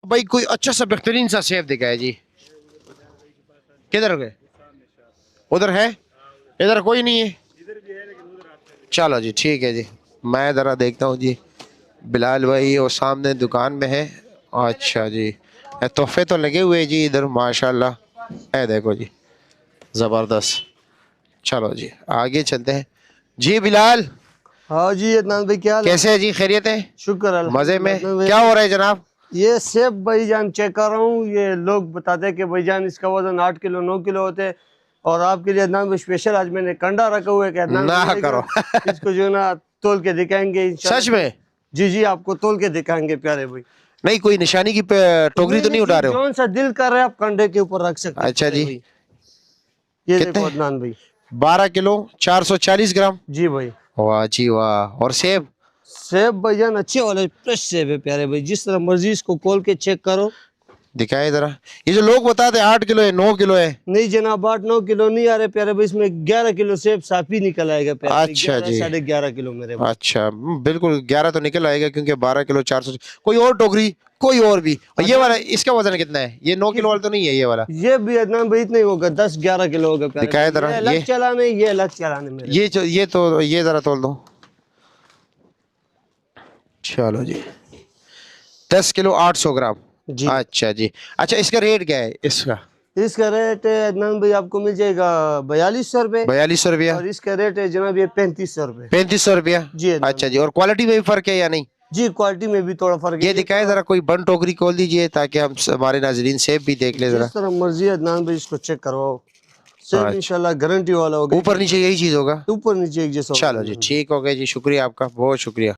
भाई कोई अच्छा सा बेहतरीन सा सेब दिखाए जी। किधर गए? उधर है, इधर कोई नहीं है। चलो जी ठीक है जी, मैं ज़रा देखता हूँ जी। बिलाल भाई वो सामने दुकान में है। अच्छा जी, तोहफे तो लगे हुए जी इधर माशाल्लाह है, देखो जी ज़बरदस्त। चलो जी आगे चलते हैं जी। बिलाल हाँ जी अदनान भाई, क्या हाल है? कैसे है जी, खैरियत है? शुक्र मज़े अल्हम्दुलिल्लाह में? अदनान भाई। क्या हो रहा है जनाब? ये सेब भाईजान चेक कर रहा हूँ। ये लोग बताते हैं कि भाईजान इसका वजन 8 किलो 9 किलो होते हैं, और आपके लिए अदनान भाई स्पेशल आज मैंने कंडा रखा हुआ है कि अदनान ना भाई आएगा, करो इसको जो है ना तोल के दिखाएंगे सच इंशाल्लाह। में? जी जी, आपको तोल के दिखाएंगे प्यारे भाई। नहीं कोई निशानी की टोकरी नहीं तो नहीं नहीं, उठा रहे हो? जौन सा दिल कर रहा है आप कंडे के ऊपर रख सकते हैं अच्छा प्यारे जी, भाई। ये देखो कितने? अदनान भाई। 12 किलो 440 ग्राम। जी भाई। वाह जी वाह। और सेब? सेब भाईजान अच्छे वाले फ्रेश सेब है प्यारे भाई, जिस तरह मर्जी इसको खोल के चेक करो। दिखाए जरा। ये जो लोग बताते हैं 8 किलो है 9 किलो है। नहीं जनाब, 8 9 किलो नहीं आ रहे प्यारे भाई, इसमें 11 किलो सेब साफी निकल आएगा प्यारे भाई। अच्छा 11 जी, साढ़े 11 किलो मेरे भाई। अच्छा बिल्कुल 11 तो निकल आएगा क्योंकि 12 किलो 400। कोई और टोकरी, कोई और भी। और ये वाला इसका वजन कितना है? ये 9 किलो वाला तो नहीं है ये वाला? ये भी अदनान भाई इतना ही होगा, 10 11 किलो होगा प्यारे दिखाए भाई। जरा ये अलग ये। चलाने, ये अलग चलाने मेरे ये भाई। जो ये तो ये जरा तोल दो। चलो जी 10 किलो 800 ग्राम। जी। अच्छा जी। अच्छा इसका रेट क्या है इसका? इसका रेट है अदनान भाई आपको मिल जाएगा 4200 रुपये, 4200 रुपया। और इसका रेट है जनाब ये 3500 रुपये। 3500 रुपया। जी अदनान अच्छा भाई। जी, और क्वालिटी में भी फर्क है या नहीं? जी क्वालिटी में भी थोड़ा फर्क है। ये ये दिखाए थोड़ा जरा, कोई बंद टोकरी खोल दीजिए ताकि हम हमारे नाजरीन सेब भी देख ले जरा। जिस तरह मर्जी है अदनान भाई इसको चेक करवाओ। सेब अच्छा, इंशाल्लाह गारंटी वाला होगा, ऊपर नीचे यही चीज होगा। ऊपर नीचे एक जैसा होगा चलो जी अदनान भाई। ठीक हो गया जी, शुक्रिया आपका, बहुत शुक्रिया।